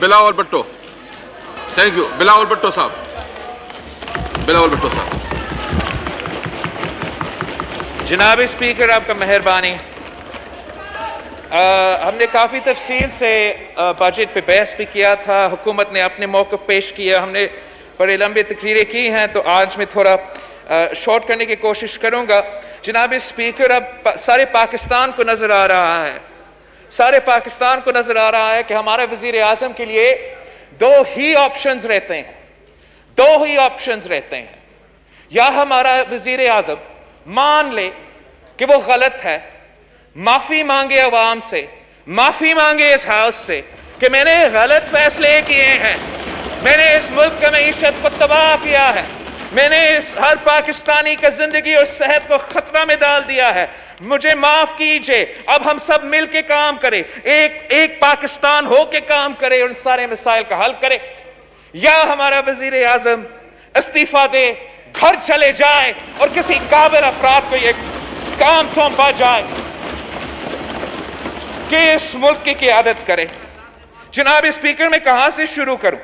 Bilawal Bhutto. Thank you. Bilawal Bhutto sahab. Bilawal Bhutto صاحب. جناب speaker آپ کا مہربانی. ہم نے کافی تفصیل سے بجٹ پہ بحث بھی کیا تھا. حکومت نے اپنے موقف پیش کیا. ہم نے بڑے لمبے تقریریں کی ہیں تو آج میں تھوڑا شارٹ کرنے کی کوشش کروں گا. جناب اسپیکر اب سارے پاکستان کو نظر آ رہا ہے کہ ہمارے وزیر اعظم کے لیے دو ہی آپشنز رہتے ہیں. یا ہمارا وزیر اعظم مان لے کہ وہ غلط ہے, معافی مانگے عوام سے, معافی مانگے اس ہاؤس سے کہ میں نے غلط فیصلے کیے ہیں, میں نے اس ملک کا معیشت کو تباہ کیا ہے, میں نے ہر پاکستانی کا زندگی اور صحت کو خطرہ میں ڈال دیا ہے, مجھے معاف کیجئے. اب ہم سب مل کے کام کریں, ایک پاکستان ہو کے کام کرے اور ان سارے مسائل کا حل کرے. یا ہمارا وزیر اعظم استعفیٰ دے, گھر چلے جائے اور کسی قابل افراد کو یہ کام سونپا جائے کہ اس ملک کی قیادت کرے. جناب اسپیکر میں کہاں سے شروع کروں؟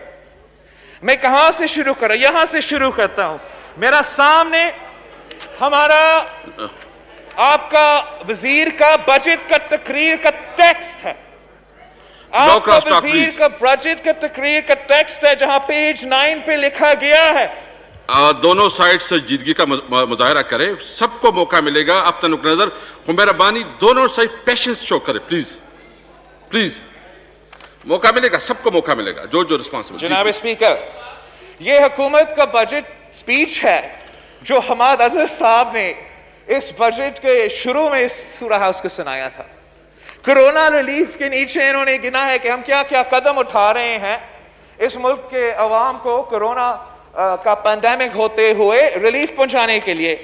یہاں سے شروع کرتا ہوں. میرا سامنے ہمارا آپ کا وزیر کا بجٹ کا تقریر کا ٹیکسٹ ہے. آپ کا وزیر کا بجٹ کا تقریر کا ٹیکسٹ ہے جہاں پیج 9 پہ لکھا گیا ہے. دونوں سائڈ سے جیدگی کا مظاہرہ کرے, سب کو موقع ملے گا اپنا نقطہ نظر. مہربانی دونوں سائڈ پیشنس شو کرے پلیز. موقع ملے گا, سب کو موقع ملے گا جو رسپانسبل. جناب اسپیکر, یہ حکومت کا بجٹ سپیچ ہے جو حماد اظہر صاحب نے اس بجٹ کے شروع میں اس سورہ ہاؤس کو سنایا تھا. کرونا ریلیف کے نیچے انہوں نے گنا ہے کہ ہم کیا کیا قدم اٹھا رہے ہیں اس ملک کے عوام کو کرونا کا پینڈیمک ہوتے ہوئے ریلیف پہنچانے کے لیے.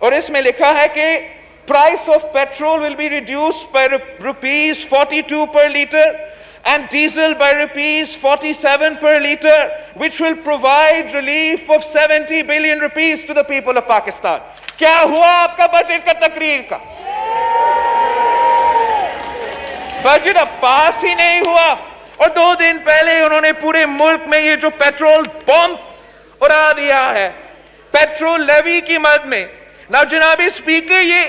اور اس میں لکھا ہے کہ price of petrol will be reduced by rupees 42 per litre and diesel by rupees 47 per litre, which will provide relief of 70 billion rupees to the people of Pakistan. کیا ہوا آپ کا بجٹ کا تقریر کا؟ بجٹ اب پاس ہی نہیں ہوا. اور 2 دن پہلے انہوں نے پورے ملک میں یہ جو پیٹرول بم اڑا دیا ہے پیٹرول لیوی کی مد میں. نا جناب اسپیکر, یہ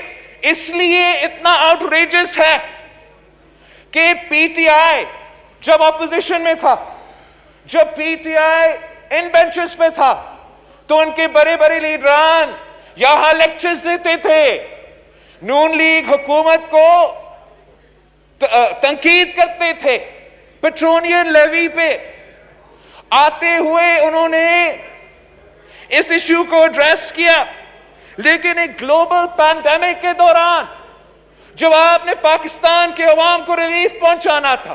اس لیے اتنا آؤٹریجس ہے کہ پی ٹی آئی جب اپوزیشن میں تھا, جب P T I in benches پہ تھا تو ان کے بڑے بڑے لیڈران یہاں لیکچرز دیتے تھے, نون لیگ حکومت کو تنقید کرتے تھے پیٹرولیم لیوی پہ. آتے ہوئے انہوں نے اس ایشو کو ایڈریس کیا, لیکن ایک گلوبل پینڈیمک کے دوران جب آپ نے پاکستان کے عوام کو ریلیف پہنچانا تھا,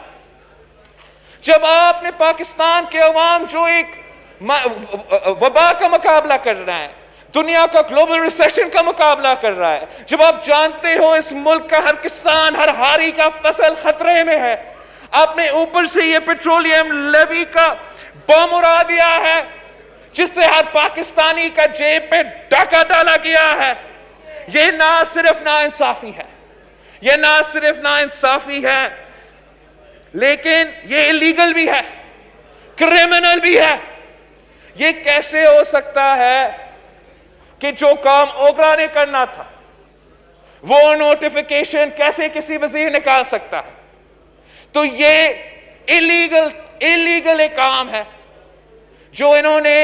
جب آپ نے پاکستان کے عوام جو ایک وبا کا مقابلہ کر رہا ہے, دنیا کا گلوبل ریسیشن کا مقابلہ کر رہا ہے, جب آپ جانتے ہو اس ملک کا ہر کسان, ہر ہاری کا فصل خطرے میں ہے, آپ نے اوپر سے یہ پیٹرولیم لیوی کا بم اڑا دیا ہے جس سے ہر پاکستانی کا جیب پہ ڈاکہ ڈالا گیا ہے. یہ نہ صرف ناانصافی ہے, لیکن یہ الیگل بھی ہے, کرمنل بھی ہے. یہ کیسے ہو سکتا ہے کہ جو کام اوگرا نے کرنا تھا وہ نوٹیفیکیشن کیسے کسی وزیر نکال سکتا ہے؟ تو یہ الیگل ایک کام ہے جو انہوں نے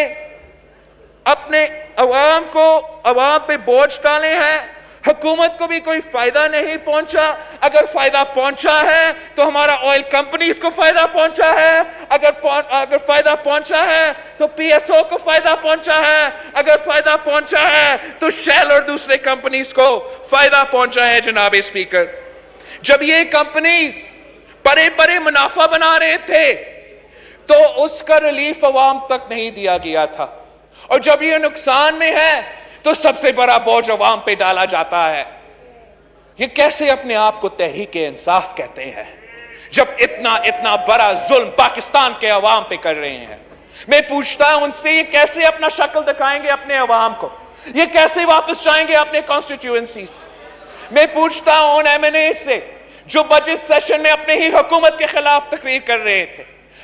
اپنے عوام پہ بوجھ ڈالے ہیں. حکومت کو بھی کوئی فائدہ نہیں پہنچا. اگر فائدہ پہنچا ہے تو ہمارا آئل کمپنیز کو فائدہ پہنچا ہے, اگر فائدہ پہنچا ہے تو پی ایس او کو فائدہ پہنچا ہے, اگر فائدہ پہنچا ہے تو شیل اور دوسرے کمپنیز کو فائدہ پہنچا ہے. جناب اسپیکر, جب یہ کمپنیز بڑے منافع بنا رہے تھے تو اس کا ریلیف عوام تک نہیں دیا گیا تھا, اور جب یہ نقصان میں ہے تو سب سے بڑا بوجھ عوام پہ ڈالا جاتا ہے. یہ کیسے اپنے آپ کو تحریک انصاف کہتے ہیں جب اتنا بڑا ظلم پاکستان کے عوام پہ کر رہے ہیں؟ میں پوچھتا ہوں ان سے, یہ کیسے اپنا شکل دکھائیں گے اپنے عوام کو؟ یہ کیسے واپس جائیں گے اپنے کانسٹیٹیوئنسیز؟ میں پوچھتا ہوں ان ایم این اے سے جو بجٹ سیشن میں اپنے ہی حکومت کے خلاف تقریر کر رہے تھے.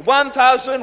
1100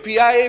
PIA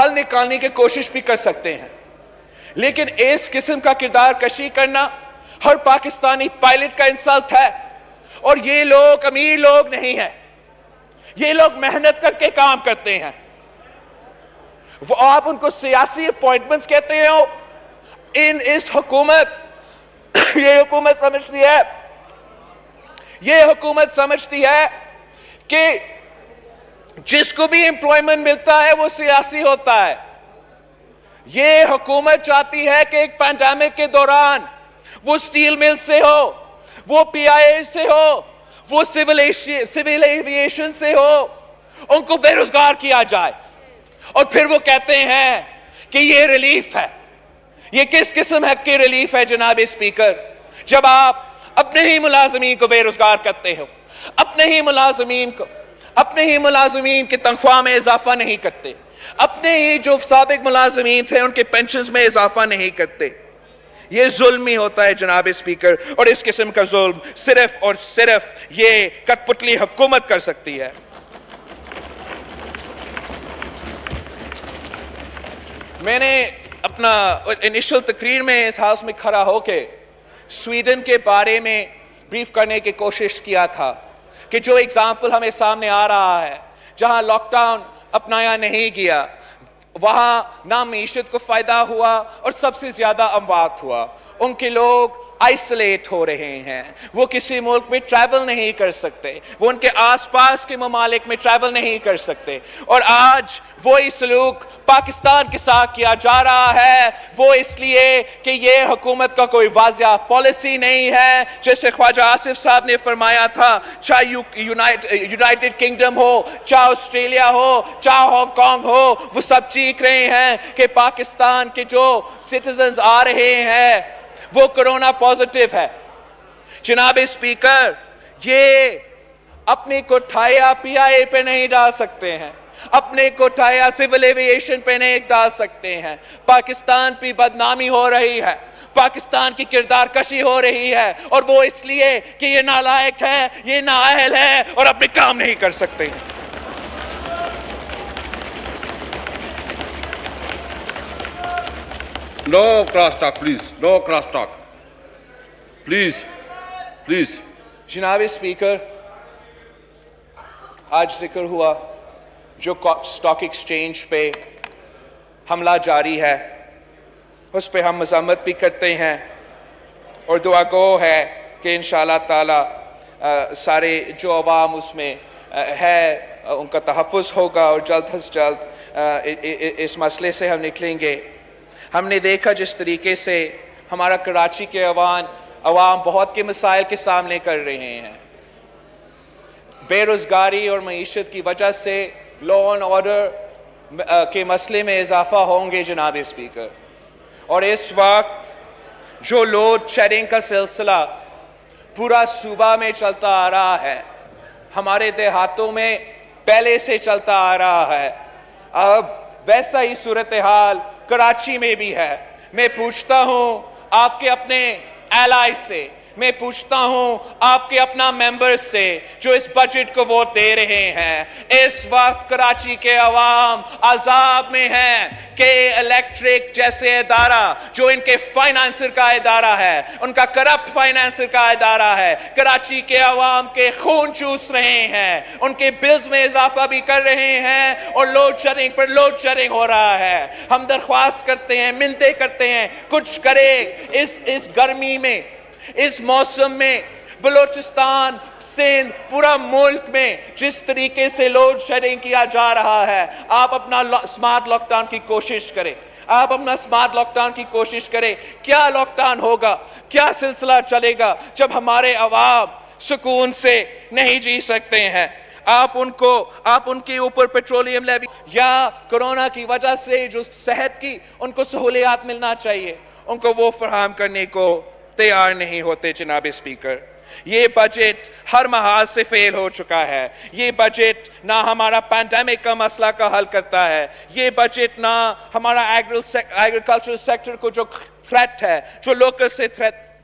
حل نکالنے کی کوشش بھی کر سکتے ہیں، لیکن اس قسم کا کردار کشی کرنا ہر پاکستانی پائلٹ کا انسلٹ ہے. اور یہ لوگ امیر لوگ نہیں ہیں، یہ لوگ محنت کر کے کام کرتے ہیں. وہ آپ ان کو سیاسی اپوائنٹمنٹس کہتے ہو. اس حکومت یہ حکومت سمجھتی ہے کہ جس کو بھی امپلائمنٹ ملتا ہے وہ سیاسی ہوتا ہے. یہ حکومت چاہتی ہے کہ ایک پینڈیمک کے دوران وہ سٹیل مل سے ہو، وہ پی آئی اے سے ہو، وہ سول ایویشن سے ہو، ان کو بے روزگار کیا جائے. اور پھر وہ کہتے ہیں کہ یہ ریلیف ہے. یہ کس قسم کی ریلیف ہے جناب اسپیکر، جب آپ اپنے ہی ملازمین کو بے روزگار کرتے ہو، اپنے ہی ملازمین کی تنخواہ میں اضافہ نہیں کرتے، اپنے ہی جو سابق ملازمین تھے ان کے پینشنز میں اضافہ نہیں کرتے. یہ ظلم ہی ہوتا ہے جناب اسپیکر، اور اس قسم کا ظلم صرف اور صرف یہ کٹ پتلی حکومت کر سکتی ہے. میں نے اپنا انیشل تقریر میں اس ہاؤس میں کھڑا ہو کے سویڈن کے بارے میں بریف کرنے کی کوشش کیا تھا کہ جو ایگزامپل ہمیں سامنے آ رہا ہے، جہاں لاک ڈاؤن اپنایا نہیں گیا، وہاں نہ معیشت کو فائدہ ہوا اور سب سے زیادہ اموات ہوا. ان کے لوگ آئسولیٹ ہو رہے ہیں، وہ کسی ملک میں ٹریول نہیں کر سکتے، وہ ان کے آس پاس کے ممالک میں ٹریول نہیں کر سکتے. اور آج وہی سلوک پاکستان کے ساتھ کیا جا رہا ہے، وہ اس لیے کہ یہ حکومت کا کوئی واضح پالیسی نہیں ہے. جیسے خواجہ آصف صاحب نے فرمایا تھا، چاہے یونائٹڈ کنگڈم ہو، چاہے آسٹریلیا ہو، چاہے ہانگ کانگ ہو، وہ سب چیخ رہے ہیں کہ پاکستان کے جو سٹیزنز آ رہے ہیں وہ کرونا پازیٹیو ہے. جناب اسپیکر، یہ اپنی کوٹھائیاں پی آئی اے پہ نہیں ڈال سکتے ہیں، اپنے کوٹھائیاں سول ایویشن پہ نہیں ڈال سکتے ہیں. پاکستان پہ بدنامی ہو رہی ہے، پاکستان کی کردار کشی ہو رہی ہے، اور وہ اس لیے کہ یہ نالائق ہے، یہ نااہل ہے اور اپنے کام نہیں کر سکتے. No cross talk, please. No cross talk. Please. Please. جناب اسپیکر، آج ذکر ہوا جو اسٹاک ایکسچینج پہ حملہ جاری ہے، اس پہ ہم مذمت بھی کرتے ہیں اور دعا گو ہے کہ انشاءاللہ تعالی سارے جو عوام اس میں ہے ان کا تحفظ ہوگا اور جلد از جلد اس مسئلے سے ہم نکلیں گے. ہم نے دیکھا جس طریقے سے ہمارا کراچی کے عوام بہت کے مسائل کے سامنے کر رہے ہیں. بے روزگاری اور معیشت کی وجہ سے لا اینڈ آرڈر کے مسئلے میں اضافہ ہوں گے جناب اسپیکر. اور اس وقت جو لوڈ شیڈنگ کا سلسلہ پورا صوبہ میں چلتا آ رہا ہے، ہمارے دیہاتوں میں پہلے سے چلتا آ رہا ہے، اب ویسا ہی صورتحال کراچی میں بھی ہے. میں پوچھتا ہوں آپ کے اپنے ایلائی سے، میں پوچھتا ہوں آپ کے اپنا ممبرز سے جو اس بجٹ کو ووٹ دے رہے ہیں، اس وقت کراچی کے عوام عذاب میں ہیں کہ الیکٹرک جیسے ادارہ جو ان کے فائنانسر کا ادارہ ہے، ان کا کرپٹ فائنانسر کا ادارہ ہے، کراچی کے عوام کے خون چوس رہے ہیں، ان کے بلز میں اضافہ بھی کر رہے ہیں اور لوڈ شیڈنگ پر لوڈ شیڈنگ ہو رہا ہے. ہم درخواست کرتے ہیں، منتیں کرتے ہیں، کچھ کرے. اس گرمی میں، اس موسم میں بلوچستان، سندھ، پورا ملک میں جس طریقے سے لوڈ شیڈنگ کیا جا رہا ہے، آپ اپنا سمارٹ لاک ڈاؤن کی کوشش کریں. آپ اپنا سمارٹ لاک ڈاؤن کی کوشش کریں. کیا لاک ڈاؤن ہوگا، کیا سلسلہ چلے گا جب ہمارے عوام سکون سے نہیں جی سکتے ہیں؟ آپ ان کے اوپر پیٹرولیم لیوی یا کرونا کی وجہ سے جو صحت کی ان کو سہولیات ملنا چاہیے، ان کو وہ فراہم کرنے کو تیار نہیں ہوتے. جناب اسپیکر، یہ بجٹ ہر محاذ سے فیل ہو چکا ہے. یہ بجٹ نہ ہمارا پینڈیمک کا مسئلہ کا حل کرتا ہے، یہ بجٹ نہ ہمارا ایگریکلچر سیکٹر کو جو تھریٹ ہے، جو لوکل سے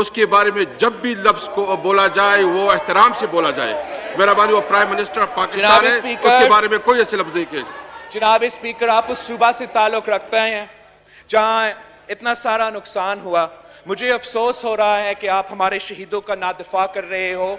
اس کے بارے میں جب بھی لفظ کو بولا جائے وہ احترام سے بولا جائے. مہربانی, وہ پرائم منسٹر پاکستان ہے, اس کے بارے میں کوئی ایسے لفظ نہیں کہ. جناب اسپیکر, آپ اس صوبہ سے تعلق رکھتے ہیں جہاں اتنا سارا نقصان ہوا. مجھے افسوس ہو رہا ہے کہ آپ ہمارے شہیدوں کا نہ دفاع کر رہے ہو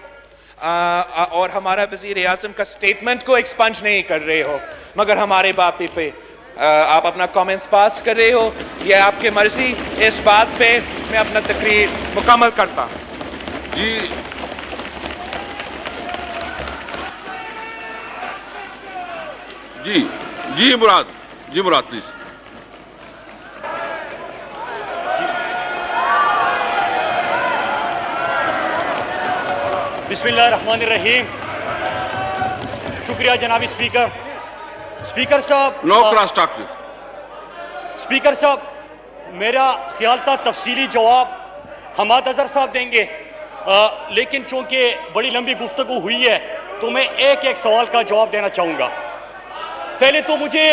اور ہمارا وزیر اعظم کا سٹیٹمنٹ کو ایکسپنج نہیں کر رہے ہو, مگر ہمارے باتی پہ آپ اپنا کامنٹس پاس کر رہے ہو. یہ آپ کی مرضی. اس بات پہ میں اپنا تقریر مکمل کرتا ہوں. جی مراد پلیز. بسم اللہ الرحمن الرحیم. شکریہ جناب اسپیکر. اسپیکر صاحب, نو کراس ٹاک. اسپیکر صاحب, میرا خیال تھا تفصیلی جواب حماد اظہر صاحب دیں گے, لیکن چونکہ بڑی لمبی گفتگو ہوئی ہے تو میں ایک سوال کا جواب دینا چاہوں گا. پہلے تو مجھے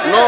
نو